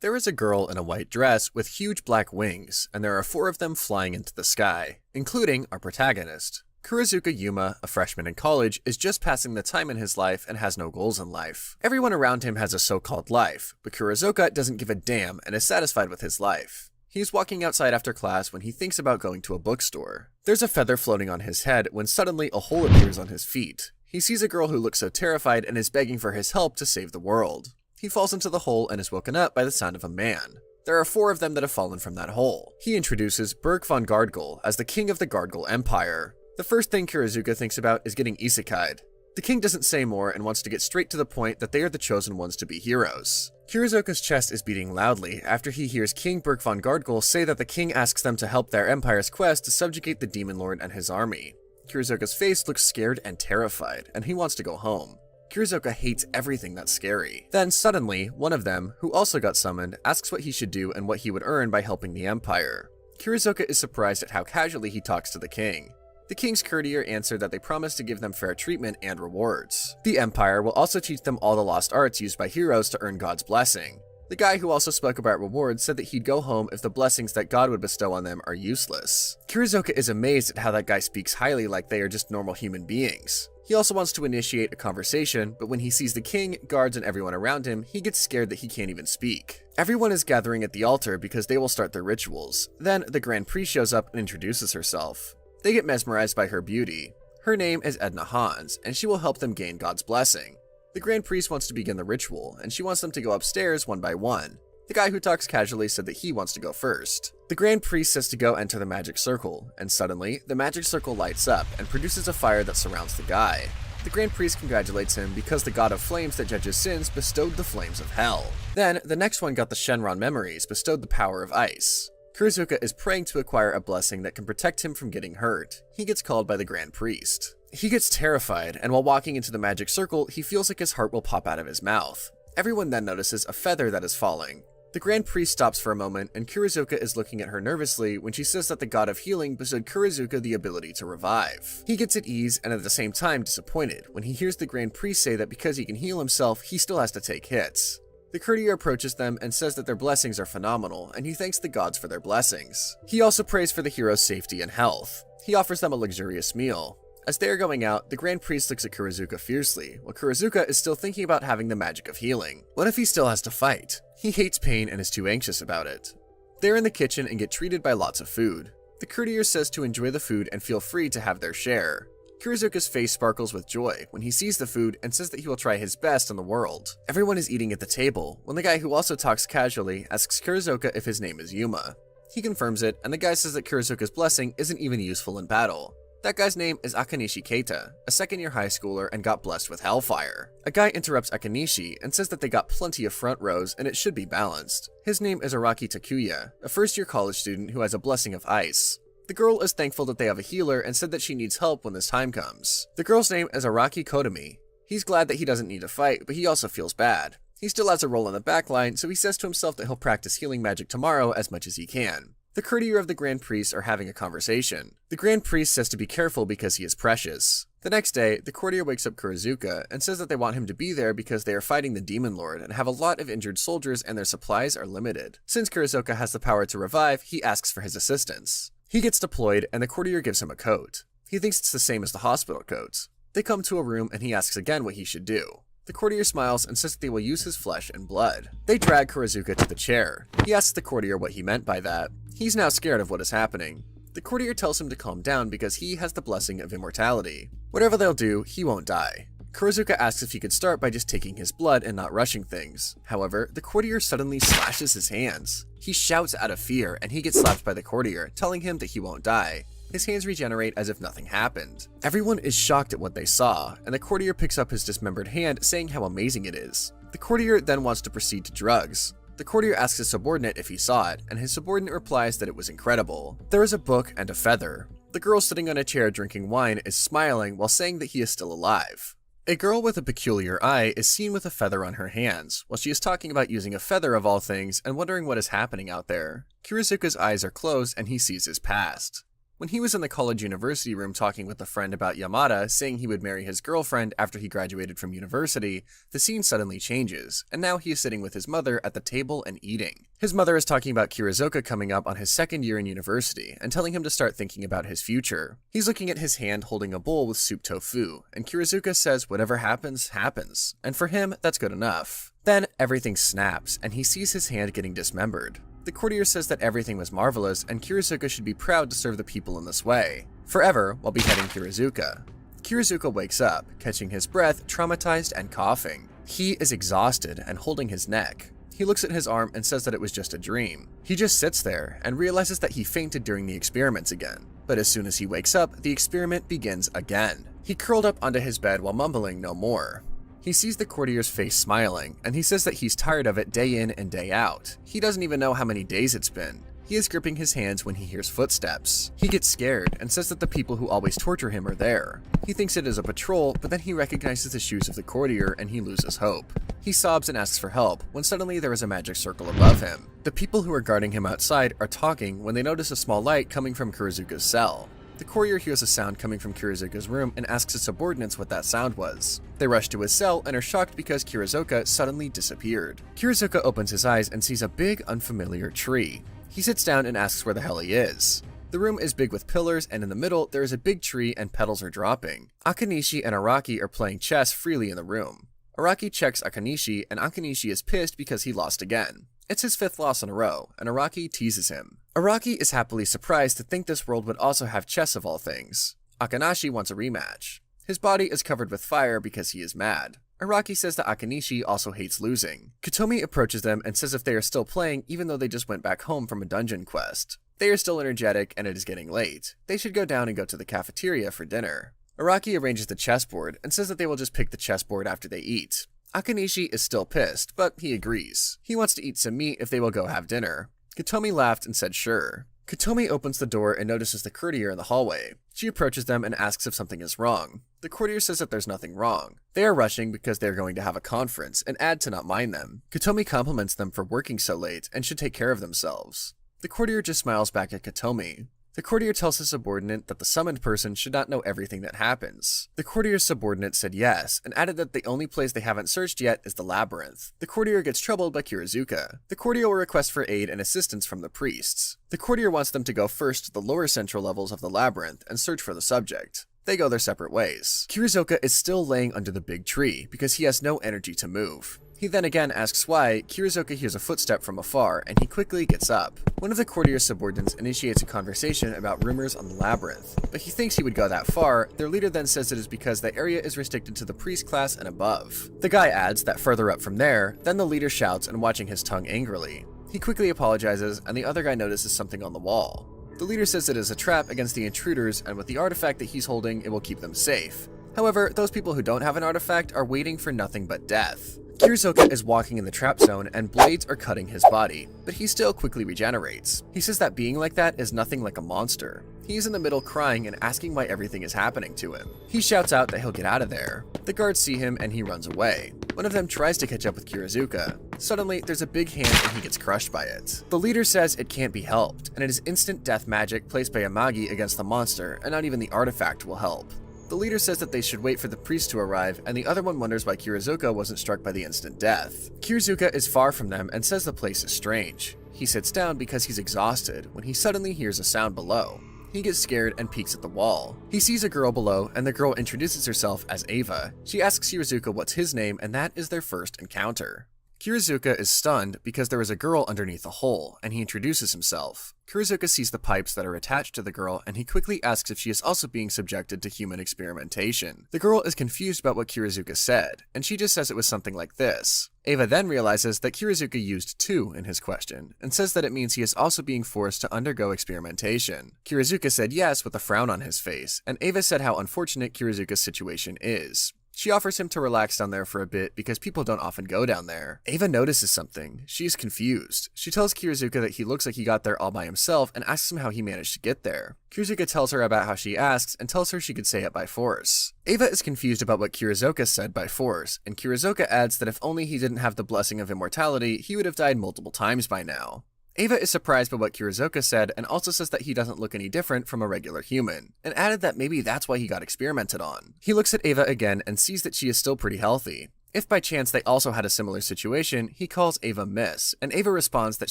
There is a girl in a white dress with huge black wings, and there are 4 of them flying into the sky, including our protagonist. Kurizuka Yuma, a freshman in college, is just passing the time in his life and has no goals in life. Everyone around him has a so-called life, but Kurizuka doesn't give a damn and is satisfied with his life. He's walking outside after class when he thinks about going to a bookstore. There's a feather floating on his head when suddenly a hole appears on his feet. He sees a girl who looks so terrified and is begging for his help to save the world. He falls into the hole and is woken up by the sound of a man. There are 4 of them that have fallen from that hole. He introduces Berg von Gardgul as the king of the Gardgul Empire. The first thing Kurizuka thinks about is getting isekai'd. The king doesn't say more and wants to get straight to the point that they are the chosen ones to be heroes. Kurizuka's chest is beating loudly after he hears King Berg von Gardgul say that the king asks them to help their empire's quest to subjugate the Demon Lord and his army. Kurizuka's face looks scared and terrified, and he wants to go home. Kurizuka hates everything that's scary. Then suddenly, one of them, who also got summoned, asks what he should do and what he would earn by helping the empire. Kurizuka is surprised at how casually he talks to the king. The king's courtier answered that they promised to give them fair treatment and rewards. The empire will also teach them all the lost arts used by heroes to earn God's blessing. The guy who also spoke about rewards said that he'd go home if the blessings that God would bestow on them are useless. Kurizuka is amazed at how that guy speaks highly like they are just normal human beings. He also wants to initiate a conversation, but when he sees the king, guards, and everyone around him, he gets scared that he can't even speak. Everyone is gathering at the altar because they will start their rituals. Then the Grand Priest shows up and introduces herself. They get mesmerized by her beauty. Her name is Edna Hans, and she will help them gain God's blessing. The Grand Priest wants to begin the ritual, and she wants them to go upstairs one by one. The guy who talks casually said that he wants to go first. The Grand Priest says to go enter the magic circle, and suddenly, the magic circle lights up and produces a fire that surrounds the guy. The Grand Priest congratulates him because the god of flames that judges sins bestowed the flames of hell. Then, the next one got the Shenron memories, bestowed the power of ice. Kurizuka is praying to acquire a blessing that can protect him from getting hurt. He gets called by the Grand Priest. He gets terrified, and while walking into the magic circle, he feels like his heart will pop out of his mouth. Everyone then notices a feather that is falling. The Grand Priest stops for a moment, and Kurizuka is looking at her nervously when she says that the god of healing bestowed Kurizuka the ability to revive. He gets at ease and at the same time disappointed when he hears the Grand Priest say that because he can heal himself, he still has to take hits. The courtier approaches them and says that their blessings are phenomenal, and he thanks the gods for their blessings. He also prays for the hero's safety and health. He offers them a luxurious meal. As they are going out, the Grand Priest looks at Kurizuka fiercely, while Kurizuka is still thinking about having the magic of healing. What if he still has to fight? He hates pain and is too anxious about it. They're in the kitchen and get treated by lots of food. The courtier says to enjoy the food and feel free to have their share. Kurizuka's face sparkles with joy when he sees the food and says that he will try his best in the world. Everyone is eating at the table, when the guy who also talks casually asks Kurizuka if his name is Yuma. He confirms it, and the guy says that Kurizuka's blessing isn't even useful in battle. That guy's name is Akanishi Keita, a second-year high schooler and got blessed with hellfire. A guy interrupts Akanishi and says that they got plenty of front rows and it should be balanced. His name is Araki Takuya, a first-year college student who has a blessing of ice. The girl is thankful that they have a healer and said that she needs help when this time comes. The girl's name is Araki Kotomi. He's glad that he doesn't need to fight, but he also feels bad. He still has a role in the backline, so he says to himself that he'll practice healing magic tomorrow as much as he can. The courtier of the Grand Priest are having a conversation. The Grand Priest says to be careful because he is precious. The next day, the courtier wakes up Kurizuka and says that they want him to be there because they are fighting the Demon Lord and have a lot of injured soldiers and their supplies are limited. Since Kurizuka has the power to revive, he asks for his assistance. He gets deployed and the courtier gives him a coat. He thinks it's the same as the hospital coats. They come to a room and he asks again what he should do. The courtier smiles and says that they will use his flesh and blood. They drag Kurizuka to the chair. He asks the courtier what he meant by that. He's now scared of what is happening. The courtier tells him to calm down because he has the blessing of immortality. Whatever they'll do, he won't die. Kurizuka asks if he could start by just taking his blood and not rushing things. However, the courtier suddenly slashes his hands. He shouts out of fear and he gets slapped by the courtier, telling him that he won't die. His hands regenerate as if nothing happened. Everyone is shocked at what they saw, and the courtier picks up his dismembered hand, saying how amazing it is. The courtier then wants to proceed to drugs. The courtier asks his subordinate if he saw it, and his subordinate replies that it was incredible. There is a book and a feather. The girl sitting on a chair drinking wine is smiling while saying that he is still alive. A girl with a peculiar eye is seen with a feather on her hands, while she is talking about using a feather of all things and wondering what is happening out there. Kurizuka's eyes are closed and he sees his past. When he was in the college university room talking with a friend about Yamada saying he would marry his girlfriend after he graduated from university, the scene suddenly changes, and now he is sitting with his mother at the table and eating. His mother is talking about Kirizuka coming up on his second year in university and telling him to start thinking about his future. He's looking at his hand holding a bowl with soup tofu, and Kirizuka says whatever happens, happens, and for him, that's good enough. Then everything snaps, and he sees his hand getting dismembered. The courtier says that everything was marvelous and Kirizuka should be proud to serve the people in this way, forever while beheading Kirizuka. Kirizuka wakes up, catching his breath, traumatized and coughing. He is exhausted and holding his neck. He looks at his arm and says that it was just a dream. He just sits there and realizes that he fainted during the experiments again. But as soon as he wakes up, the experiment begins again. He curled up onto his bed while mumbling no more. He sees the courtier's face smiling, and he says that he's tired of it day in and day out. He doesn't even know how many days it's been. He is gripping his hands when he hears footsteps. He gets scared and says that the people who always torture him are there. He thinks it is a patrol, but then he recognizes the shoes of the courtier and he loses hope. He sobs and asks for help when suddenly there is a magic circle above him. The people who are guarding him outside are talking when they notice a small light coming from Kirizuka's cell. The courier hears a sound coming from Kirizuka's room and asks his subordinates what that sound was. They rush to his cell and are shocked because Kirizuka suddenly disappeared. Kirizuka opens his eyes and sees a big, unfamiliar tree. He sits down and asks where the hell he is. The room is big with pillars, and in the middle there is a big tree and petals are dropping. Akanishi and Araki are playing chess freely in the room. Araki checks Akanishi, and Akanishi is pissed because he lost again. It's his 5th loss in a row, and Araki teases him. Araki is happily surprised to think this world would also have chess of all things. Akanashi wants a rematch. His body is covered with fire because he is mad. Araki says that Akanishi also hates losing. Katomi approaches them and says if they are still playing even though they just went back home from a dungeon quest. They are still energetic and it is getting late. They should go down and go to the cafeteria for dinner. Araki arranges the chessboard and says that they will just pick the chessboard after they eat. Akanishi is still pissed, but he agrees. He wants to eat some meat if they will go have dinner. Katomi laughed and said sure. Katomi opens the door and notices the courtier in the hallway. She approaches them and asks if something is wrong. The courtier says that there's nothing wrong. They are rushing because they are going to have a conference and add to not mind them. Katomi compliments them for working so late and should take care of themselves. The courtier just smiles back at Katomi. The courtier tells his subordinate that the summoned person should not know everything that happens. The courtier's subordinate said yes, and added that the only place they haven't searched yet is the labyrinth. The courtier gets troubled by Kirizuka. The courtier will request for aid and assistance from the priests. The courtier wants them to go first to the lower central levels of the labyrinth and search for the subject. They go their separate ways. Kirizuka is still laying under the big tree because he has no energy to move. He then again asks why. Kirizuka hears a footstep from afar, and he quickly gets up. One of the courtier's subordinates initiates a conversation about rumors on the labyrinth, but he thinks he would go that far. Their leader then says it is because the area is restricted to the priest class and above. The guy adds that further up from there, then the leader shouts and watching his tongue angrily. He quickly apologizes, and the other guy notices something on the wall. The leader says it is a trap against the intruders, and with the artifact that he's holding, it will keep them safe. However, those people who don't have an artifact are waiting for nothing but death. Kirizuka is walking in the trap zone and blades are cutting his body, but he still quickly regenerates. He says that being like that is nothing like a monster. He is in the middle crying and asking why everything is happening to him. He shouts out that he'll get out of there. The guards see him and he runs away. One of them tries to catch up with Kirizuka. Suddenly, there's a big hand and he gets crushed by it. The leader says it can't be helped, and it is instant death magic placed by Amagi against the monster, and not even the artifact will help. The leader says that they should wait for the priest to arrive, and the other one wonders why Kirizuka wasn't struck by the instant death. Kirizuka is far from them and says the place is strange. He sits down because he's exhausted when he suddenly hears a sound below. He gets scared and peeks at the wall. He sees a girl below, and the girl introduces herself as Ava. She asks Kirizuka what's his name, and that is their first encounter. Kirizuka is stunned because there is a girl underneath the hole, and he introduces himself. Kirizuka sees the pipes that are attached to the girl, and he quickly asks if she is also being subjected to human experimentation. The girl is confused about what Kirizuka said, and she just says it was something like this. Ava then realizes that Kirizuka used "to" in his question, and says that it means he is also being forced to undergo experimentation. Kirizuka said yes with a frown on his face, and Ava said how unfortunate Kirizuka's situation is. She offers him to relax down there for a bit because people don't often go down there. Ava notices something. She is confused. She tells Kirizuka that he looks like he got there all by himself and asks him how he managed to get there. Kirizuka tells her about how she asks and tells her she could say it by force. Ava is confused about what Kirizuka said by force, and Kirizuka adds that if only he didn't have the blessing of immortality, he would have died multiple times by now. Ava is surprised by what Kirizuka said and also says that he doesn't look any different from a regular human, and added that maybe that's why he got experimented on. He looks at Ava again and sees that she is still pretty healthy. If by chance they also had a similar situation, he calls Ava Miss, and Ava responds that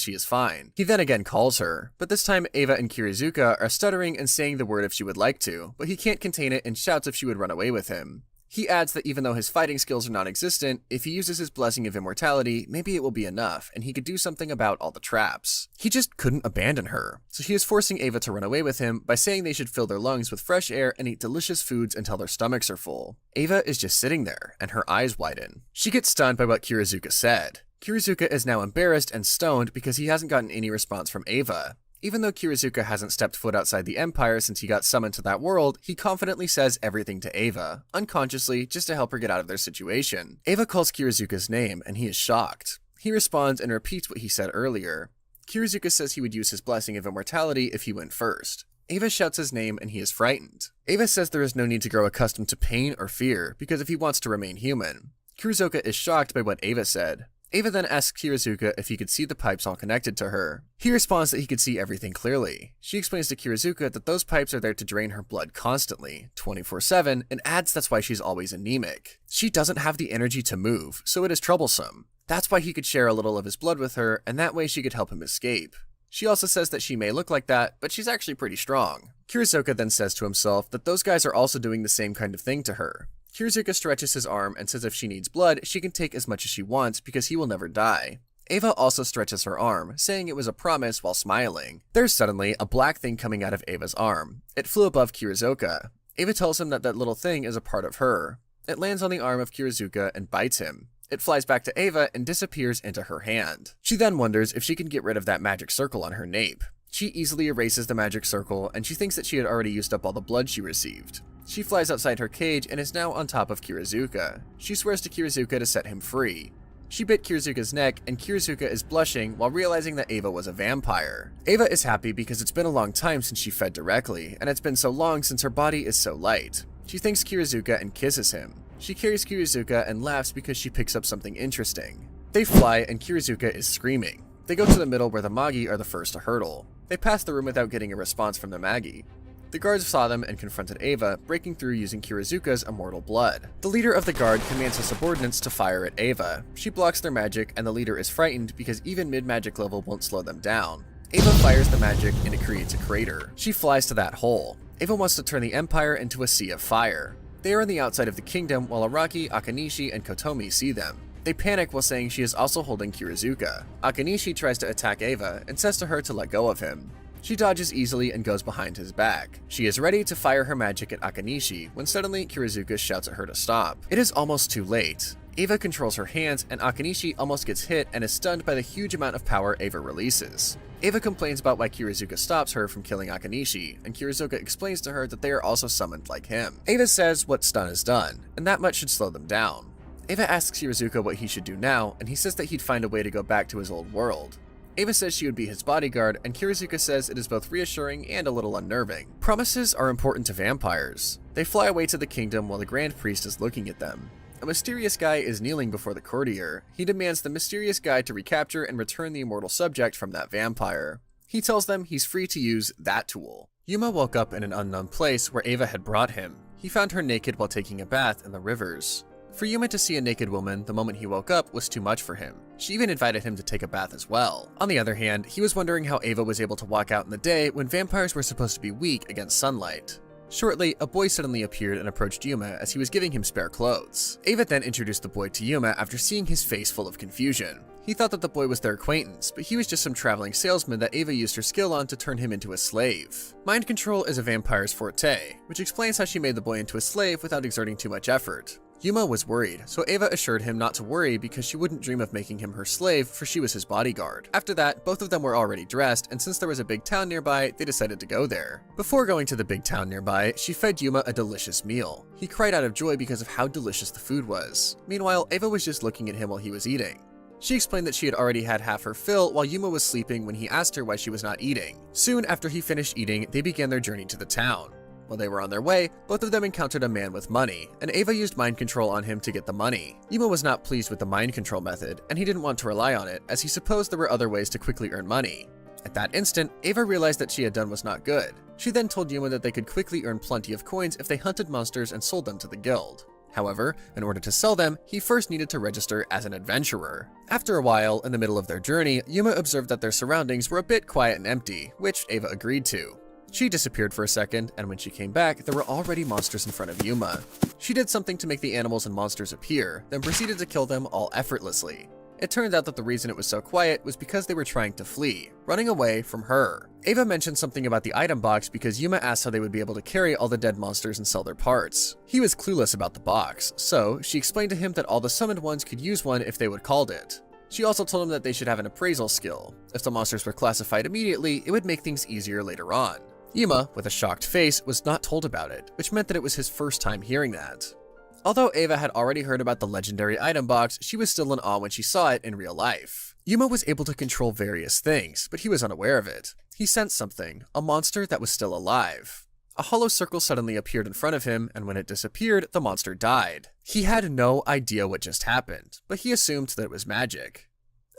she is fine. He then again calls her, but this time Ava and Kirizuka are stuttering and saying the word if she would like to, but he can't contain it and shouts if she would run away with him. He adds that even though his fighting skills are non-existent, if he uses his blessing of immortality, maybe it will be enough, and he could do something about all the traps. He just couldn't abandon her, so he is forcing Ava to run away with him by saying they should fill their lungs with fresh air and eat delicious foods until their stomachs are full. Ava is just sitting there, and her eyes widen. She gets stunned by what Kirizuka said. Kirizuka is now embarrassed and stoned because he hasn't gotten any response from Ava. Even though Kirizuka hasn't stepped foot outside the Empire since he got summoned to that world, he confidently says everything to Ava, unconsciously, just to help her get out of their situation. Ava calls Kirizuka's name, and he is shocked. He responds and repeats what he said earlier. Kirizuka says he would use his blessing of immortality if he went first. Ava shouts his name, and he is frightened. Ava says there is no need to grow accustomed to pain or fear, because if he wants to remain human. Kirizuka is shocked by what Ava said. Ava then asks Kirizuka if he could see the pipes all connected to her. He responds that he could see everything clearly. She explains to Kirizuka that those pipes are there to drain her blood constantly, 24/7, and adds that's why she's always anemic. She doesn't have the energy to move, so it is troublesome. That's why he could share a little of his blood with her, and that way she could help him escape. She also says that she may look like that, but she's actually pretty strong. Kirizuka then says to himself that those guys are also doing the same kind of thing to her. Kirizuka stretches his arm and says if she needs blood, she can take as much as she wants because he will never die. Ava also stretches her arm, saying it was a promise while smiling. There's suddenly a black thing coming out of Ava's arm. It flew above Kirizuka. Ava tells him that that little thing is a part of her. It lands on the arm of Kirizuka and bites him. It flies back to Ava and disappears into her hand. She then wonders if she can get rid of that magic circle on her nape. She easily erases the magic circle, and she thinks that she had already used up all the blood she received. She flies outside her cage and is now on top of Kirizuka. She swears to Kirizuka to set him free. She bit Kirizuka's neck, and Kirizuka is blushing while realizing that Ava was a vampire. Ava is happy because it's been a long time since she fed directly, and it's been so long since her body is so light. She thanks Kirizuka and kisses him. She carries Kirizuka and laughs because she picks up something interesting. They fly, and Kirizuka is screaming. They go to the middle where the Magi are the first to hurtle. They pass the room without getting a response from the Magi. The guards saw them and confronted Ava, breaking through using Kirizuka's immortal blood. The leader of the guard commands his subordinates to fire at Ava. She blocks their magic, and the leader is frightened because even mid-magic level won't slow them down. Ava fires the magic, and it creates a crater. She flies to that hole. Ava wants to turn the Empire into a sea of fire. They are on the outside of the kingdom while Araki, Akanishi, and Kotomi see them. They panic while saying she is also holding Kirizuka. Akanishi tries to attack Ava and says to her to let go of him. She dodges easily and goes behind his back. She is ready to fire her magic at Akanishi when suddenly Kirizuka shouts at her to stop. It is almost too late. Ava controls her hands, and Akanishi almost gets hit and is stunned by the huge amount of power Ava releases. Ava complains about why Kirizuka stops her from killing Akanishi, and Kirizuka explains to her that they are also summoned like him. Ava says what's done is done, and that much should slow them down. Ava asks Kirizuka what he should do now, and he says that he'd find a way to go back to his old world. Ava says she would be his bodyguard, and Kirizuka says it is both reassuring and a little unnerving. Promises are important to vampires. They fly away to the kingdom while the Grand Priest is looking at them. A mysterious guy is kneeling before the courtier. He demands the mysterious guy to recapture and return the immortal subject from that vampire. He tells them he's free to use that tool. Yuma woke up in an unknown place where Ava had brought him. He found her naked while taking a bath in the rivers. For Yuma to see a naked woman the moment he woke up was too much for him. She even invited him to take a bath as well. On the other hand, he was wondering how Ava was able to walk out in the day when vampires were supposed to be weak against sunlight. Shortly, a boy suddenly appeared and approached Yuma as he was giving him spare clothes. Ava then introduced the boy to Yuma after seeing his face full of confusion. He thought that the boy was their acquaintance, but he was just some traveling salesman that Ava used her skill on to turn him into a slave. Mind control is a vampire's forte, which explains how she made the boy into a slave without exerting too much effort. Yuma was worried, so Ava assured him not to worry because she wouldn't dream of making him her slave, for she was his bodyguard. After that, both of them were already dressed, and since there was a big town nearby, they decided to go there. Before going to the big town nearby, she fed Yuma a delicious meal. He cried out of joy because of how delicious the food was. Meanwhile, Ava was just looking at him while he was eating. She explained that she had already had half her fill while Yuma was sleeping when he asked her why she was not eating. Soon after he finished eating, they began their journey to the town. While they were on their way, both of them encountered a man with money, and Ava used mind control on him to get the money. Yuma was not pleased with the mind control method, and he didn't want to rely on it, as he supposed there were other ways to quickly earn money. At that instant, Ava realized that she had done was not good. She then told Yuma that they could quickly earn plenty of coins if they hunted monsters and sold them to the guild. However, in order to sell them, he first needed to register as an adventurer. After a while, in the middle of their journey, Yuma observed that their surroundings were a bit quiet and empty, which Ava agreed to. She disappeared for a second, and when she came back, there were already monsters in front of Yuma. She did something to make the animals and monsters appear, then proceeded to kill them all effortlessly. It turned out that the reason it was so quiet was because they were trying to flee, running away from her. Ava mentioned something about the item box because Yuma asked how they would be able to carry all the dead monsters and sell their parts. He was clueless about the box, so she explained to him that all the summoned ones could use one if they would called it. She also told him that they should have an appraisal skill. If the monsters were classified immediately, it would make things easier later on. Yuma, with a shocked face, was not told about it, which meant that it was his first time hearing that. Although Ava had already heard about the legendary item box, she was still in awe when she saw it in real life. Yuma was able to control various things, but he was unaware of it. He sensed something, a monster that was still alive. A hollow circle suddenly appeared in front of him, and when it disappeared, the monster died. He had no idea what just happened, but he assumed that it was magic.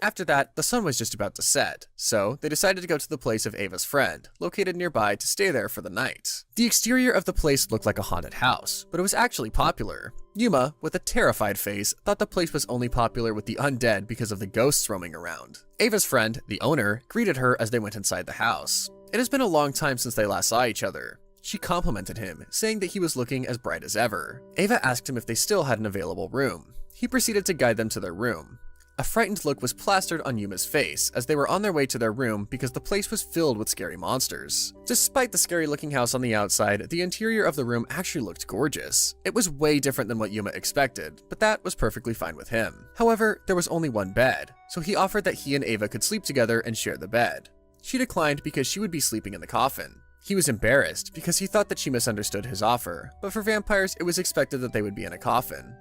After that, the sun was just about to set, so they decided to go to the place of Ava's friend, located nearby, to stay there for the night. The exterior of the place looked like a haunted house, but it was actually popular. Yuma, with a terrified face, thought the place was only popular with the undead because of the ghosts roaming around. Ava's friend, the owner, greeted her as they went inside the house. It has been a long time since they last saw each other. She complimented him, saying that he was looking as bright as ever. Ava asked him if they still had an available room. He proceeded to guide them to their room. A frightened look was plastered on Yuma's face as they were on their way to their room because the place was filled with scary monsters. Despite the scary looking house on the outside, the interior of the room actually looked gorgeous. It was way different than what Yuma expected, but that was perfectly fine with him. However, there was only one bed, so he offered that he and Ava could sleep together and share the bed. She declined because she would be sleeping in the coffin. He was embarrassed because he thought that she misunderstood his offer, but for vampires it was expected that they would be in a coffin.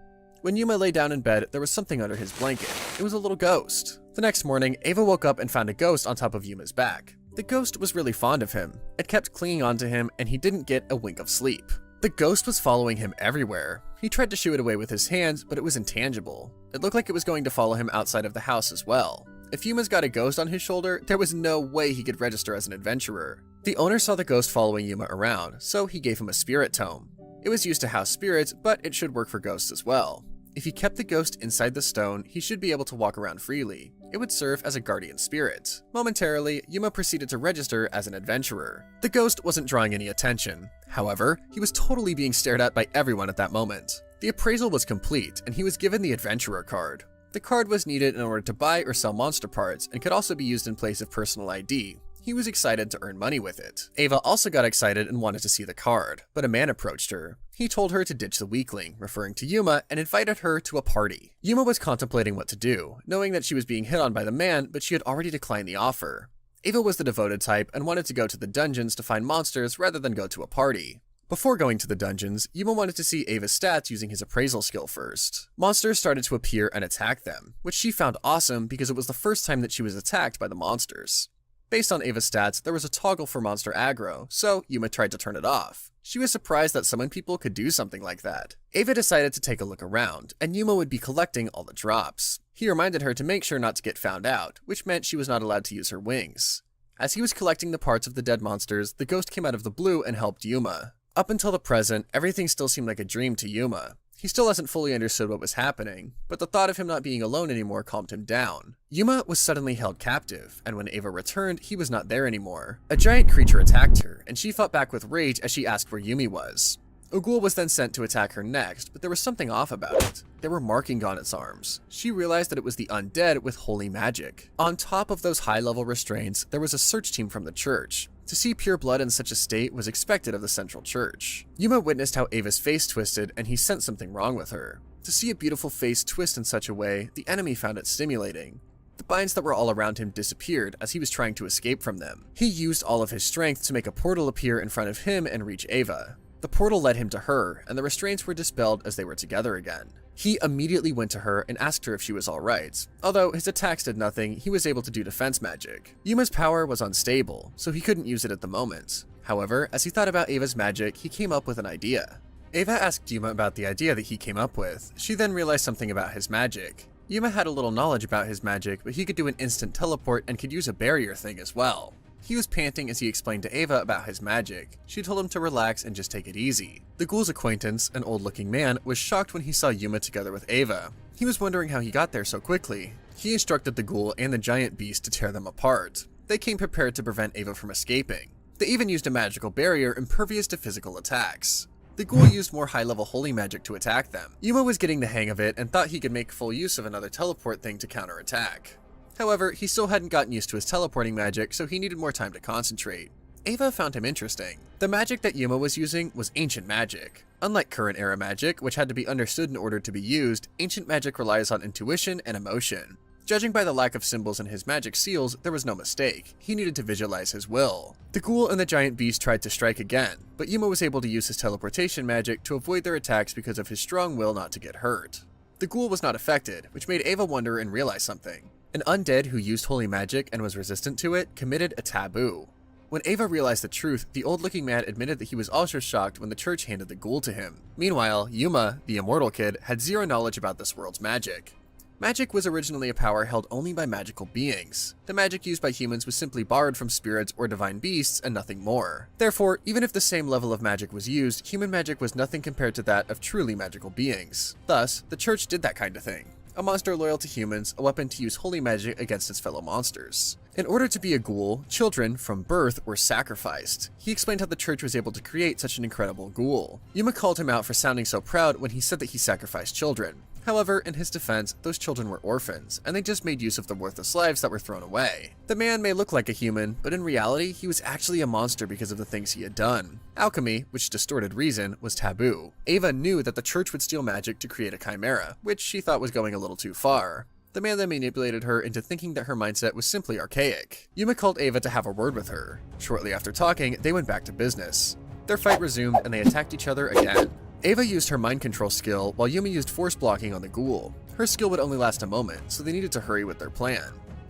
When Yuma lay down in bed, there was something under his blanket. It was a little ghost. The next morning, Ava woke up and found a ghost on top of Yuma's back. The ghost was really fond of him. It kept clinging onto him, and he didn't get a wink of sleep. The ghost was following him everywhere. He tried to shoo it away with his hands, but it was intangible. It looked like it was going to follow him outside of the house as well. If Yuma's got a ghost on his shoulder, there was no way he could register as an adventurer. The owner saw the ghost following Yuma around, so he gave him a spirit tome. It was used to house spirits, but it should work for ghosts as well. If he kept the ghost inside the stone, he should be able to walk around freely. It would serve as a guardian spirit. Momentarily, Yuma proceeded to register as an adventurer. The ghost wasn't drawing any attention. However, he was totally being stared at by everyone at that moment. The appraisal was complete, and he was given the adventurer card. The card was needed in order to buy or sell monster parts, and could also be used in place of personal ID. He was excited to earn money with it. Ava also got excited and wanted to see the card, but a man approached her. He told her to ditch the weakling, referring to Yuma, and invited her to a party. Yuma was contemplating what to do, knowing that she was being hit on by the man, but she had already declined the offer. Ava was the devoted type and wanted to go to the dungeons to find monsters rather than go to a party. Before going to the dungeons, Yuma wanted to see Ava's stats using his appraisal skill first. Monsters started to appear and attack them, which she found awesome because it was the first time that she was attacked by the monsters. Based on Ava's stats, there was a toggle for monster aggro, so Yuma tried to turn it off. She was surprised that summoned people could do something like that. Ava decided to take a look around, and Yuma would be collecting all the drops. He reminded her to make sure not to get found out, which meant she was not allowed to use her wings. As he was collecting the parts of the dead monsters, the ghost came out of the blue and helped Yuma. Up until the present, everything still seemed like a dream to Yuma. He still hasn't fully understood what was happening, but the thought of him not being alone anymore calmed him down. Yuma was suddenly held captive, and when Ava returned, he was not there anymore. A giant creature attacked her, and she fought back with rage as she asked where Yumi was. A ghoul was then sent to attack her next, but there was something off about it. There were markings on its arms. She realized that it was the undead with holy magic. On top of those high-level restraints, there was a search team from the church. To see pure blood in such a state was expected of the central church. Yuma witnessed how Ava's face twisted, and he sensed something wrong with her. To see a beautiful face twist in such a way, the enemy found it stimulating. The binds that were all around him disappeared as he was trying to escape from them. He used all of his strength to make a portal appear in front of him and reach Ava. The portal led him to her, and the restraints were dispelled as they were together again. He immediately went to her and asked her if she was alright. Although his attacks did nothing, he was able to do defense magic. Yuma's power was unstable, so he couldn't use it at the moment. However, as he thought about Ava's magic, he came up with an idea. Ava asked Yuma about the idea that he came up with. She then realized something about his magic. Yuma had a little knowledge about his magic, but he could do an instant teleport and could use a barrier thing as well. He was panting as he explained to Ava about his magic. She told him to relax and just take it easy. The ghoul's acquaintance, an old-looking man, was shocked when he saw Yuma together with Ava. He was wondering how he got there so quickly. He instructed the ghoul and the giant beast to tear them apart. They came prepared to prevent Ava from escaping. They even used a magical barrier impervious to physical attacks. The ghoul used more high-level holy magic to attack them. Yuma was getting the hang of it and thought he could make full use of another teleport thing to counterattack. However, he still hadn't gotten used to his teleporting magic, so he needed more time to concentrate. Ava found him interesting. The magic that Yuma was using was ancient magic. Unlike current era magic, which had to be understood in order to be used, ancient magic relies on intuition and emotion. Judging by the lack of symbols in his magic seals, there was no mistake. He needed to visualize his will. The ghoul and the giant beast tried to strike again, but Yuma was able to use his teleportation magic to avoid their attacks because of his strong will not to get hurt. The ghoul was not affected, which made Ava wonder and realize something. An undead who used holy magic and was resistant to it committed a taboo. When Ava realized the truth, the old-looking man admitted that he was also shocked when the church handed the ghoul to him. Meanwhile, Yuma, the immortal kid, had zero knowledge about this world's magic. Magic was originally a power held only by magical beings. The magic used by humans was simply borrowed from spirits or divine beasts and nothing more. Therefore, even if the same level of magic was used, human magic was nothing compared to that of truly magical beings. Thus, the church did that kind of thing. A monster loyal to humans, a weapon to use holy magic against its fellow monsters. In order to be a ghoul, children, from birth, were sacrificed. He explained how the church was able to create such an incredible ghoul. Yuma called him out for sounding so proud when he said that he sacrificed children. However, in his defense, those children were orphans, and they just made use of the worthless lives that were thrown away. The man may look like a human, but in reality, he was actually a monster because of the things he had done. Alchemy, which distorted reason, was taboo. Ava knew that the church would steal magic to create a chimera, which she thought was going a little too far. The man then manipulated her into thinking that her mindset was simply archaic. Yuma called Ava to have a word with her. Shortly after talking, they went back to business. Their fight resumed, and they attacked each other again. Ava used her mind control skill, while Yuma used force blocking on the ghoul. Her skill would only last a moment, so they needed to hurry with their plan.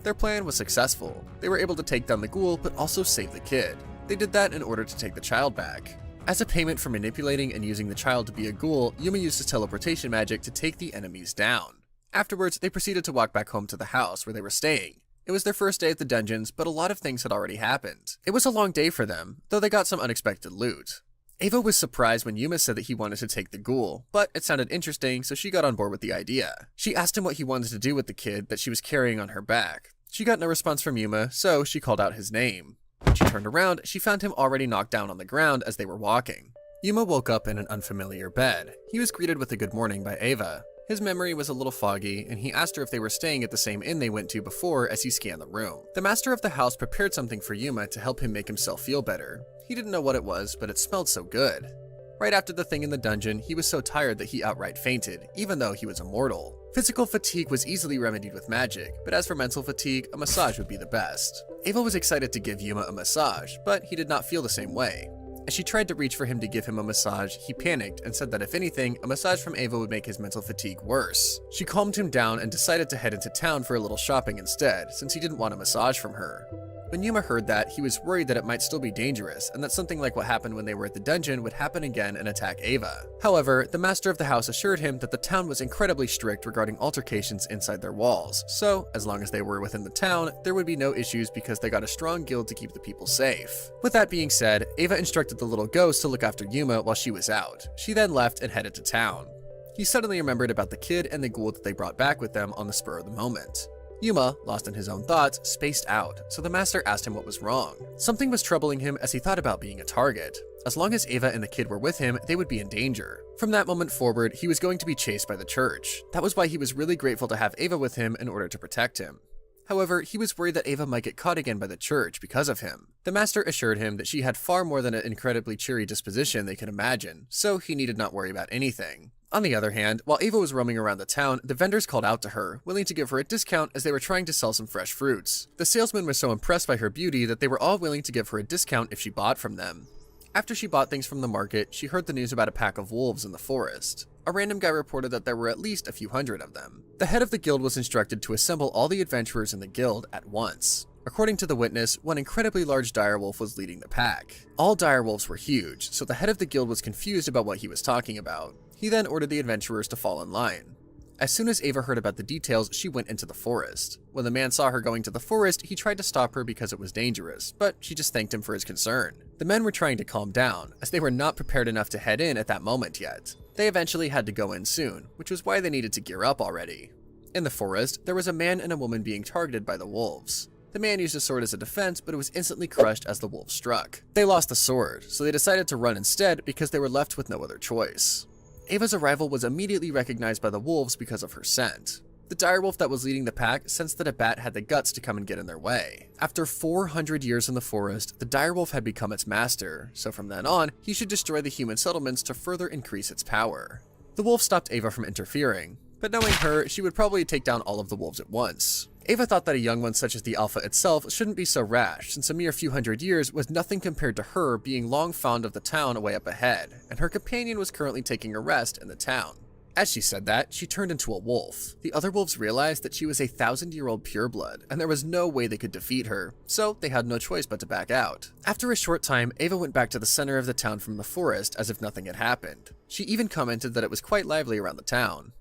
Their plan was successful. They were able to take down the ghoul, but also save the kid. They did that in order to take the child back. As a payment for manipulating and using the child to be a ghoul, Yuma used his teleportation magic to take the enemies down. Afterwards, they proceeded to walk back home to the house where they were staying. It was their first day at the dungeons, but a lot of things had already happened. It was a long day for them, though they got some unexpected loot. Ava was surprised when Yuma said that he wanted to take the ghoul, but it sounded interesting, so she got on board with the idea. She asked him what he wanted to do with the kid that she was carrying on her back. She got no response from Yuma, so she called out his name. When she turned around, she found him already knocked down on the ground as they were walking. Yuma woke up in an unfamiliar bed. He was greeted with a good morning by Ava. His memory was a little foggy, and he asked her if they were staying at the same inn they went to before as he scanned the room. The master of the house prepared something for Yuma to help him make himself feel better. He didn't know what it was, but it smelled so good. Right after the thing in the dungeon, he was so tired that he outright fainted, even though he was immortal. Physical fatigue was easily remedied with magic, but as for mental fatigue, a massage would be the best. Ava was excited to give Yuma a massage, but he did not feel the same way. As she tried to reach for him to give him a massage, he panicked and said that if anything, a massage from Ava would make his mental fatigue worse. She calmed him down and decided to head into town for a little shopping instead, since he didn't want a massage from her. When Yuma heard that, he was worried that it might still be dangerous, and that something like what happened when they were at the dungeon would happen again and attack Ava. However, the master of the house assured him that the town was incredibly strict regarding altercations inside their walls, so as long as they were within the town, there would be no issues because they got a strong guild to keep the people safe. With that being said, Ava instructed the little ghost to look after Yuma while she was out. She then left and headed to town. He suddenly remembered about the kid and the ghoul that they brought back with them on the spur of the moment. Yuma, lost in his own thoughts, spaced out, so the master asked him what was wrong. Something was troubling him as he thought about being a target. As long as Ava and the kid were with him, they would be in danger. From that moment forward, he was going to be chased by the church. That was why he was really grateful to have Ava with him in order to protect him. However, he was worried that Ava might get caught again by the church because of him. The master assured him that she had far more than an incredibly cheery disposition they could imagine, so he needed not worry about anything. On the other hand, while Ava was roaming around the town, the vendors called out to her, willing to give her a discount as they were trying to sell some fresh fruits. The salesman was so impressed by her beauty that they were all willing to give her a discount if she bought from them. After she bought things from the market, she heard the news about a pack of wolves in the forest. A random guy reported that there were at least a few hundred of them. The head of the guild was instructed to assemble all the adventurers in the guild at once. According to the witness, one incredibly large direwolf was leading the pack. All direwolves were huge, so the head of the guild was confused about what he was talking about. He then ordered the adventurers to fall in line. As soon as Ava heard about the details, she went into the forest. When the man saw her going to the forest, he tried to stop her because it was dangerous, but she just thanked him for his concern. The men were trying to calm down, as they were not prepared enough to head in at that moment yet. They eventually had to go in soon, which was why they needed to gear up already. In the forest, there was a man and a woman being targeted by the wolves. The man used a sword as a defense, but it was instantly crushed as the wolves struck. They lost the sword, so they decided to run instead because they were left with no other choice. Ava's arrival was immediately recognized by the wolves because of her scent. The direwolf that was leading the pack sensed that a bat had the guts to come and get in their way. After 400 years in the forest, the direwolf had become its master, so from then on, he should destroy the human settlements to further increase its power. The wolf stopped Ava from interfering, but knowing her, she would probably take down all of the wolves at once. Ava thought that a young one such as the alpha itself shouldn't be so rash, since a mere few hundred years was nothing compared to her being long fond of the town way up ahead, and her companion was currently taking a rest in the town. As she said that, she turned into a wolf. The other wolves realized that she was a 1,000-year-old pureblood, and there was no way they could defeat her, so they had no choice but to back out. After a short time, Ava went back to the center of the town from the forest as if nothing had happened. She even commented that it was quite lively around the town.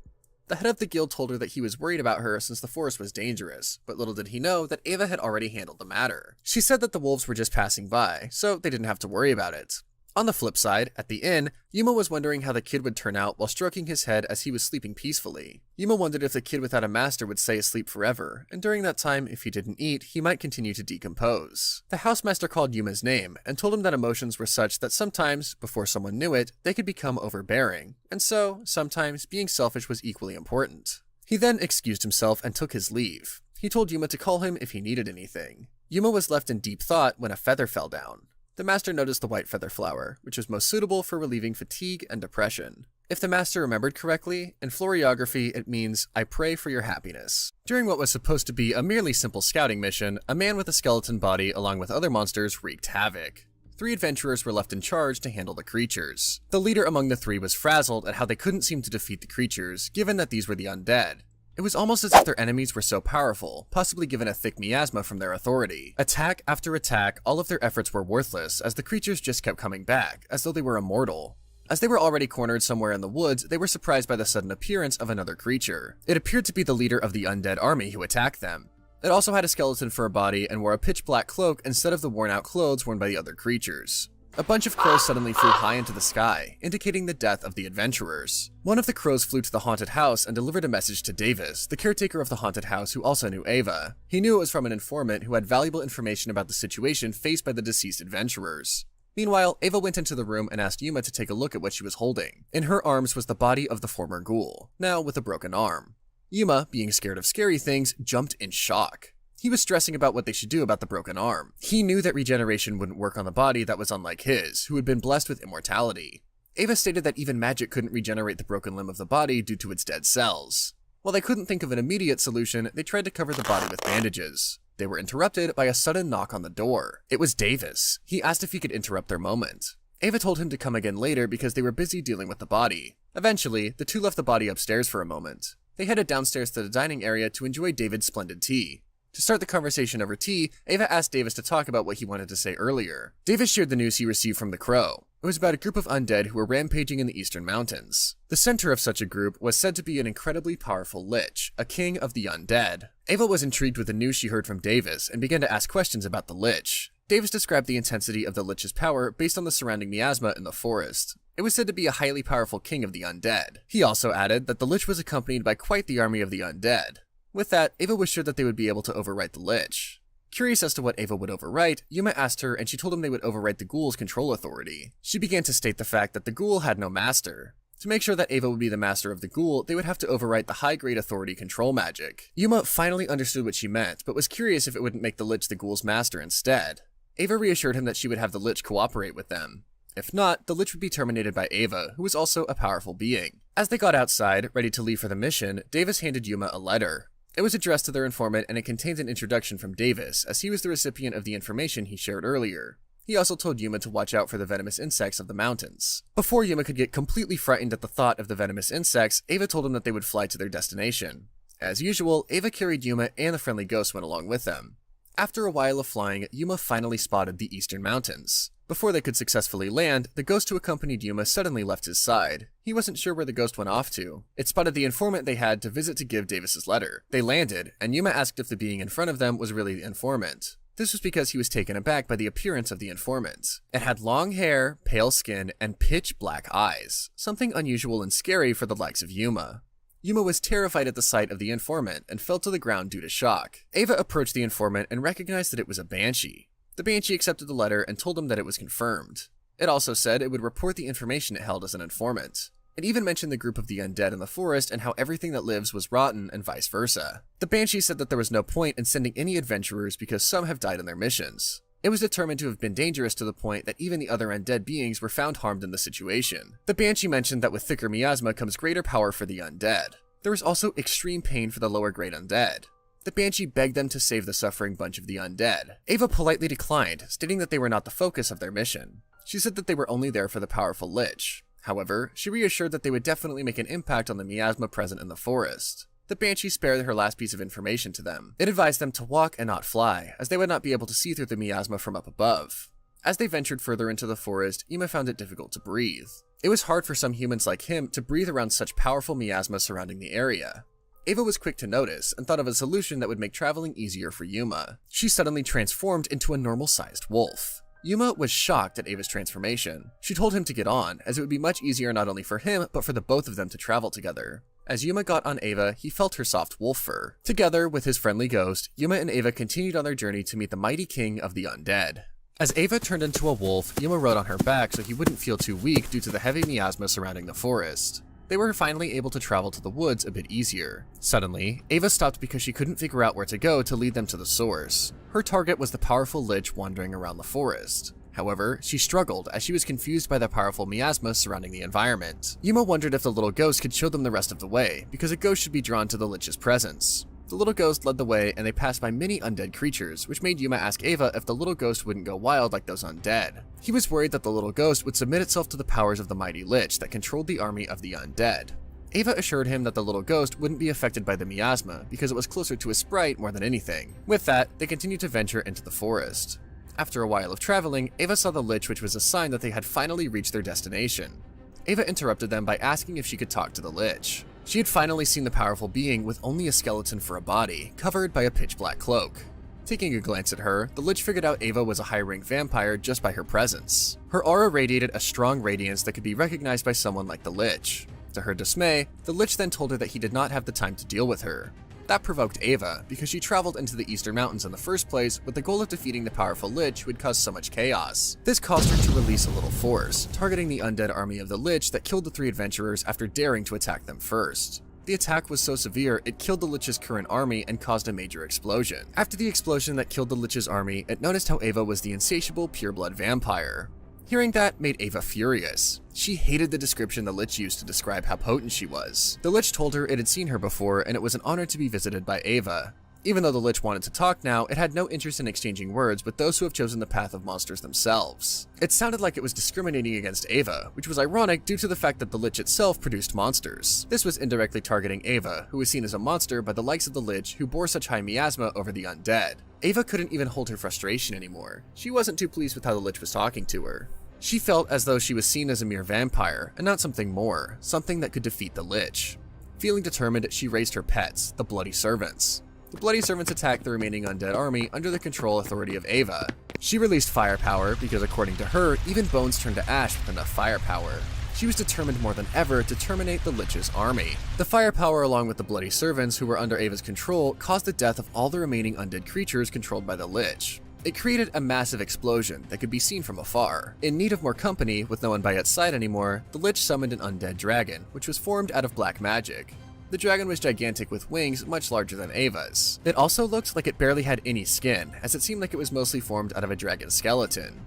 The head of the guild told her that he was worried about her since the forest was dangerous, but little did he know that Ava had already handled the matter. She said that the wolves were just passing by, so they didn't have to worry about it. On the flip side, at the inn, Yuma was wondering how the kid would turn out while stroking his head as he was sleeping peacefully. Yuma wondered if the kid without a master would stay asleep forever, and during that time, if he didn't eat, he might continue to decompose. The housemaster called Yuma's name, and told him that emotions were such that sometimes, before someone knew it, they could become overbearing, and so, sometimes, being selfish was equally important. He then excused himself and took his leave. He told Yuma to call him if he needed anything. Yuma was left in deep thought when a feather fell down. The master noticed the white feather flower, which was most suitable for relieving fatigue and depression. If the master remembered correctly, in floriography it means, I pray for your happiness. During what was supposed to be a merely simple scouting mission, a man with a skeleton body along with other monsters wreaked havoc. 3 adventurers were left in charge to handle the creatures. The leader among the 3 was frazzled at how they couldn't seem to defeat the creatures, given that these were the undead. It was almost as if their enemies were so powerful, possibly given a thick miasma from their authority. Attack after attack, all of their efforts were worthless as the creatures just kept coming back, as though they were immortal. As they were already cornered somewhere in the woods, they were surprised by the sudden appearance of another creature. It appeared to be the leader of the undead army who attacked them. It also had a skeleton for a body and wore a pitch black cloak instead of the worn out clothes worn by the other creatures. A bunch of crows suddenly flew high into the sky, indicating the death of the adventurers. One of the crows flew to the haunted house and delivered a message to Davis, the caretaker of the haunted house who also knew Ava. He knew it was from an informant who had valuable information about the situation faced by the deceased adventurers. Meanwhile, Ava went into the room and asked Yuma to take a look at what she was holding. In her arms was the body of the former ghoul, now with a broken arm. Yuma, being scared of scary things, jumped in shock. He was stressing about what they should do about the broken arm. He knew that regeneration wouldn't work on the body that was unlike his, who had been blessed with immortality. Ava stated that even magic couldn't regenerate the broken limb of the body due to its dead cells. While they couldn't think of an immediate solution, they tried to cover the body with bandages. They were interrupted by a sudden knock on the door. It was Davis. He asked if he could interrupt their moment. Ava told him to come again later because they were busy dealing with the body. Eventually, the 2 left the body upstairs for a moment. They headed downstairs to the dining area to enjoy David's splendid tea. To start the conversation over tea, Ava asked Davis to talk about what he wanted to say earlier. Davis shared the news he received from the Crow. It was about a group of undead who were rampaging in the eastern mountains. The center of such a group was said to be an incredibly powerful lich, a king of the undead. Ava was intrigued with the news she heard from Davis and began to ask questions about the lich. Davis described the intensity of the lich's power based on the surrounding miasma in the forest. It was said to be a highly powerful king of the undead. He also added that the lich was accompanied by quite the army of the undead. With that, Ava was sure that they would be able to overwrite the lich. Curious as to what Ava would overwrite, Yuma asked her and she told him they would overwrite the ghoul's control authority. She began to state the fact that the ghoul had no master. To make sure that Ava would be the master of the ghoul, they would have to overwrite the high-grade authority control magic. Yuma finally understood what she meant, but was curious if it wouldn't make the lich the ghoul's master instead. Ava reassured him that she would have the lich cooperate with them. If not, the lich would be terminated by Ava, who was also a powerful being. As they got outside, ready to leave for the mission, Davis handed Yuma a letter. It was addressed to their informant and it contained an introduction from Davis, as he was the recipient of the information he shared earlier. He also told Yuma to watch out for the venomous insects of the mountains. Before Yuma could get completely frightened at the thought of the venomous insects, Ava told him that they would fly to their destination. As usual, Ava carried Yuma and the friendly ghost went along with them. After a while of flying, Yuma finally spotted the eastern mountains. Before they could successfully land, the ghost who accompanied Yuma suddenly left his side. He wasn't sure where the ghost went off to. It spotted the informant they had to visit to give Davis's letter. They landed, and Yuma asked if the being in front of them was really the informant. This was because he was taken aback by the appearance of the informant. It had long hair, pale skin, and pitch black eyes, something unusual and scary for the likes of Yuma. Yuma was terrified at the sight of the informant and fell to the ground due to shock. Ava approached the informant and recognized that it was a banshee. The banshee accepted the letter and told him that it was confirmed. It also said it would report the information it held as an informant. It even mentioned the group of the undead in the forest and how everything that lives was rotten and vice versa. The banshee said that there was no point in sending any adventurers because some have died in their missions. It was determined to have been dangerous to the point that even the other undead beings were found harmed in the situation. The banshee mentioned that with thicker miasma comes greater power for the undead. There was also extreme pain for the lower grade undead. The banshee begged them to save the suffering bunch of the undead. Ava politely declined, stating that they were not the focus of their mission. She said that they were only there for the powerful lich. However, she reassured that they would definitely make an impact on the miasma present in the forest. The banshee spared her last piece of information to them. It advised them to walk and not fly, as they would not be able to see through the miasma from up above. As they ventured further into the forest, Yuma found it difficult to breathe. It was hard for some humans like him to breathe around such powerful miasma surrounding the area. Ava was quick to notice and thought of a solution that would make traveling easier for Yuma. She suddenly transformed into a normal-sized wolf. Yuma was shocked at Ava's transformation. She told him to get on, as it would be much easier not only for him, but for the both of them to travel together. As Yuma got on Ava, he felt her soft wolf fur. Together with his friendly ghost, Yuma and Ava continued on their journey to meet the mighty king of the undead. As Ava turned into a wolf, Yuma rode on her back so he wouldn't feel too weak due to the heavy miasma surrounding the forest. They were finally able to travel to the woods a bit easier. Suddenly, Ava stopped because she couldn't figure out where to go to lead them to the source. Her target was the powerful lich wandering around the forest. However, she struggled as she was confused by the powerful miasma surrounding the environment. Yuma wondered if the little ghost could show them the rest of the way, because a ghost should be drawn to the lich's presence. The little ghost led the way and they passed by many undead creatures, which made Yuma ask Ava if the little ghost wouldn't go wild like those undead. He was worried that the little ghost would submit itself to the powers of the mighty lich that controlled the army of the undead. Ava assured him that the little ghost wouldn't be affected by the miasma because it was closer to a sprite more than anything. With that, they continued to venture into the forest. After a while of traveling, Ava saw the lich, which was a sign that they had finally reached their destination. Ava interrupted them by asking if she could talk to the lich. She had finally seen the powerful being with only a skeleton for a body, covered by a pitch-black cloak. Taking a glance at her, the lich figured out Ava was a high-rank vampire just by her presence. Her aura radiated a strong radiance that could be recognized by someone like the lich. To her dismay, the lich then told her that he did not have the time to deal with her. That provoked Ava, because she traveled into the eastern mountains in the first place with the goal of defeating the powerful lich who had caused so much chaos. This caused her to release a little force, targeting the undead army of the lich that killed the three adventurers after daring to attack them first. The attack was so severe, it killed the lich's current army and caused a major explosion. After the explosion that killed the lich's army, it noticed how Ava was the insatiable pureblood vampire. Hearing that made Ava furious. She hated the description the lich used to describe how potent she was. The lich told her it had seen her before and it was an honor to be visited by Ava. Even though the lich wanted to talk now, it had no interest in exchanging words with those who have chosen the path of monsters themselves. It sounded like it was discriminating against Ava, which was ironic due to the fact that the lich itself produced monsters. This was indirectly targeting Ava, who was seen as a monster by the likes of the lich who bore such high miasma over the undead. Ava couldn't even hold her frustration anymore. She wasn't too pleased with how the lich was talking to her. She felt as though she was seen as a mere vampire, and not something more, something that could defeat the lich. Feeling determined, she raised her pets, the Bloody Servants. The Bloody Servants attacked the remaining undead army under the control authority of Ava. She released firepower because, according to her, even bones turned to ash with enough firepower. She was determined more than ever to terminate the lich's army. The firepower, along with the Bloody Servants who were under Ava's control, caused the death of all the remaining undead creatures controlled by the lich. It created a massive explosion that could be seen from afar. In need of more company, with no one by its side anymore, the lich summoned an undead dragon, which was formed out of black magic. The dragon was gigantic with wings much larger than Ava's. It also looked like it barely had any skin, as it seemed like it was mostly formed out of a dragon skeleton.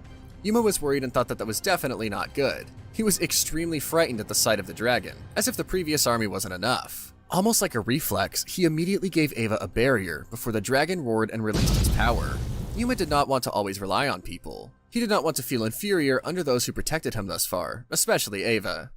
Yuma was worried and thought that was definitely not good. He was extremely frightened at the sight of the dragon, as if the previous army wasn't enough. Almost like a reflex, he immediately gave Ava a barrier before the dragon roared and released its power. Yuma did not want to always rely on people. He did not want to feel inferior under those who protected him thus far, especially Ava.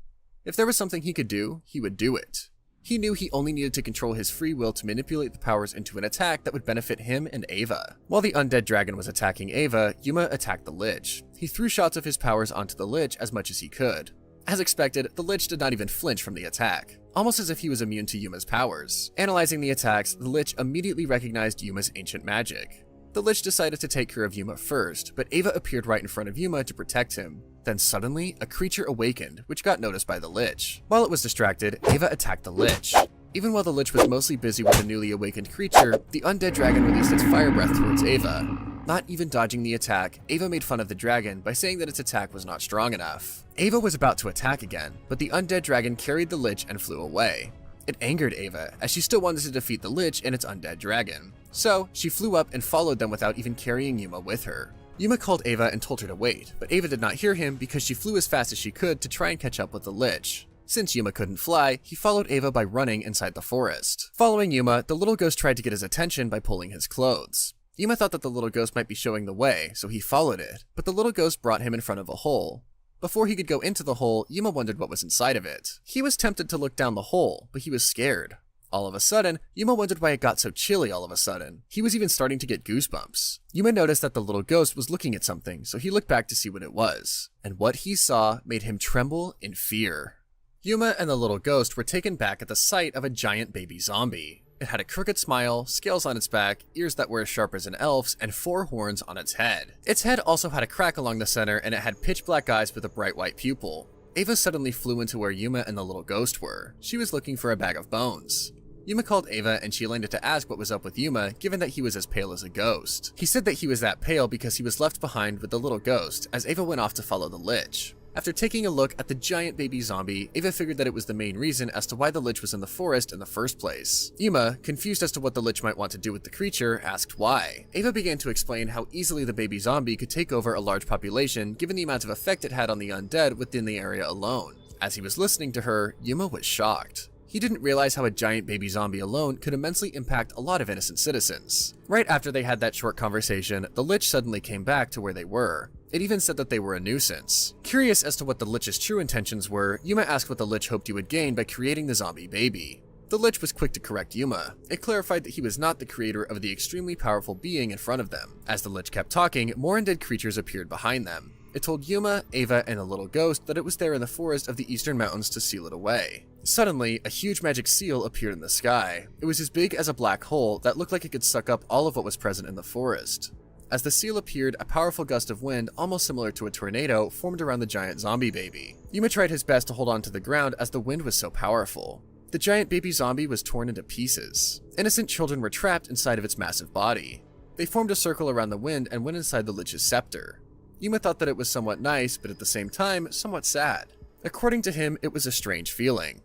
If there was something he could do, he would do it. He knew he only needed to control his free will to manipulate the powers into an attack that would benefit him and Ava. While the undead dragon was attacking Ava, Yuma attacked the Lich. He threw shots of his powers onto the Lich as much as he could. As expected, the Lich did not even flinch from the attack, almost as if he was immune to Yuma's powers. Analyzing the attacks, the Lich immediately recognized Yuma's ancient magic. The Lich decided to take care of Yuma first, but Ava appeared right in front of Yuma to protect him. Then suddenly, a creature awakened, which got noticed by the Lich. While it was distracted, Ava attacked the Lich. Even while the Lich was mostly busy with the newly awakened creature, the undead dragon released its fire breath towards Ava. Not even dodging the attack, Ava made fun of the dragon by saying that its attack was not strong enough. Ava was about to attack again, but the undead dragon carried the Lich and flew away. It angered Ava, as she still wanted to defeat the Lich and its undead dragon. So, she flew up and followed them without even carrying Yuma with her. Yuma called Ava and told her to wait, but Ava did not hear him because she flew as fast as she could to try and catch up with the Lich. Since Yuma couldn't fly, he followed Ava by running inside the forest. Following Yuma, the little ghost tried to get his attention by pulling his clothes. Yuma thought that the little ghost might be showing the way, so he followed it, but the little ghost brought him in front of a hole. Before he could go into the hole, Yuma wondered what was inside of it. He was tempted to look down the hole, but he was scared. All of a sudden, Yuma wondered why it got so chilly all of a sudden. He was even starting to get goosebumps. Yuma noticed that the little ghost was looking at something, so he looked back to see what it was. And what he saw made him tremble in fear. Yuma and the little ghost were taken back at the sight of a giant baby zombie. It had a crooked smile, scales on its back, ears that were as sharp as an elf's, and 4 horns on its head. Its head also had a crack along the center, and it had pitch black eyes with a bright white pupil. Ava suddenly flew into where Yuma and the little ghost were. She was looking for a bag of bones. Yuma called Ava and she landed to ask what was up with Yuma, given that he was as pale as a ghost. He said that he was that pale because he was left behind with the little ghost, as Ava went off to follow the Lich. After taking a look at the giant baby zombie, Ava figured that it was the main reason as to why the Lich was in the forest in the first place. Yuma, confused as to what the Lich might want to do with the creature, asked why. Ava began to explain how easily the baby zombie could take over a large population given the amount of effect it had on the undead within the area alone. As he was listening to her, Yuma was shocked. He didn't realize how a giant baby zombie alone could immensely impact a lot of innocent citizens. Right after they had that short conversation, the Lich suddenly came back to where they were. It even said that they were a nuisance. Curious as to what the Lich's true intentions were, Yuma asked what the Lich hoped he would gain by creating the zombie baby. The Lich was quick to correct Yuma. It clarified that he was not the creator of the extremely powerful being in front of them. As the Lich kept talking, more undead creatures appeared behind them. It told Yuma, Ava, and the little ghost that it was there in the forest of the eastern mountains to seal it away. Suddenly, a huge magic seal appeared in the sky. It was as big as a black hole that looked like it could suck up all of what was present in the forest. As the seal appeared, a powerful gust of wind, almost similar to a tornado, formed around the giant zombie baby. Yuma tried his best to hold on to the ground as the wind was so powerful. The giant baby zombie was torn into pieces. Innocent children were trapped inside of its massive body. They formed a circle around the wind and went inside the Lich's scepter. Yuma thought that it was somewhat nice, but at the same time, somewhat sad. According to him, it was a strange feeling.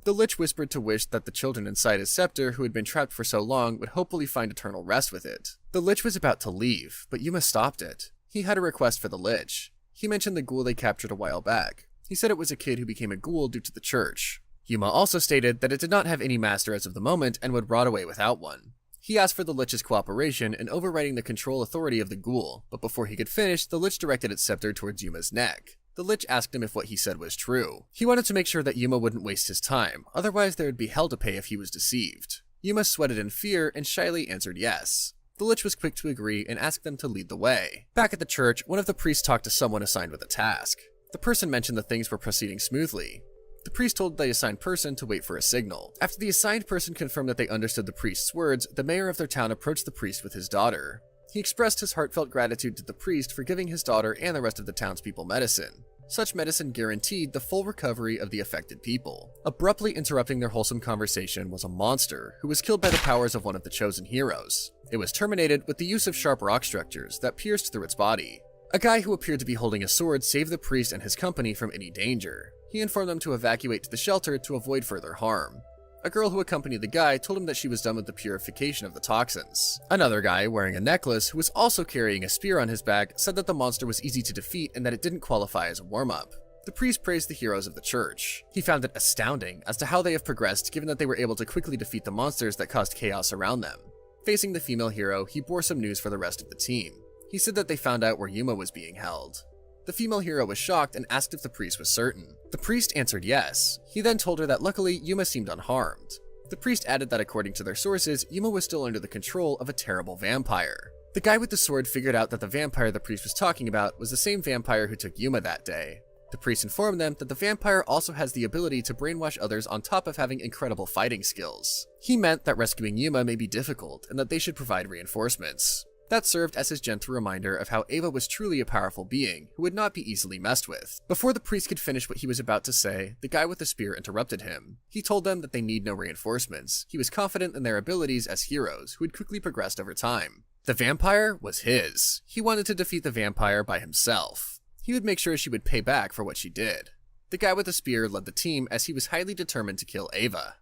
The Lich whispered to Wish that the children inside his scepter who had been trapped for so long would hopefully find eternal rest with it. The Lich was about to leave, but Yuma stopped it. He had a request for the Lich. He mentioned the ghoul they captured a while back. He said it was a kid who became a ghoul due to the church. Yuma also stated that it did not have any master as of the moment and would rot away without one. He asked for the Lich's cooperation in overriding the control authority of the ghoul, but before he could finish, the Lich directed its scepter towards Yuma's neck. The Lich asked him if what he said was true. He wanted to make sure that Yuma wouldn't waste his time, otherwise there would be hell to pay if he was deceived. Yuma sweated in fear and shyly answered yes. The Lich was quick to agree and asked them to lead the way. Back at the church, one of the priests talked to someone assigned with a task. The person mentioned that things were proceeding smoothly. The priest told the assigned person to wait for a signal. After the assigned person confirmed that they understood the priest's words, the mayor of their town approached the priest with his daughter. He expressed his heartfelt gratitude to the priest for giving his daughter and the rest of the townspeople medicine. Such medicine guaranteed the full recovery of the affected people. Abruptly interrupting their wholesome conversation was a monster who was killed by the powers of one of the chosen heroes. It was terminated with the use of sharp rock structures that pierced through its body. A guy who appeared to be holding a sword saved the priest and his company from any danger. He informed them to evacuate to the shelter to avoid further harm. A girl who accompanied the guy told him that she was done with the purification of the toxins. Another guy, wearing a necklace, who was also carrying a spear on his back, said that the monster was easy to defeat and that it didn't qualify as a warm-up. The priest praised the heroes of the church. He found it astounding as to how they have progressed given that they were able to quickly defeat the monsters that caused chaos around them. Facing the female hero, he bore some news for the rest of the team. He said that they found out where Yuma was being held. The female hero was shocked and asked if the priest was certain. The priest answered yes. He then told her that luckily Yuma seemed unharmed. The priest added that according to their sources, Yuma was still under the control of a terrible vampire. The guy with the sword figured out that the vampire the priest was talking about was the same vampire who took Yuma that day. The priest informed them that the vampire also has the ability to brainwash others on top of having incredible fighting skills. He meant that rescuing Yuma may be difficult and that they should provide reinforcements. That served as his gentle reminder of how Eva was truly a powerful being who would not be easily messed with. Before the priest could finish what he was about to say, the guy with the spear interrupted him. He told them that they need no reinforcements. He was confident in their abilities as heroes who had quickly progressed over time. The vampire was his. He wanted to defeat the vampire by himself. He would make sure she would pay back for what she did. The guy with the spear led the team as he was highly determined to kill Eva.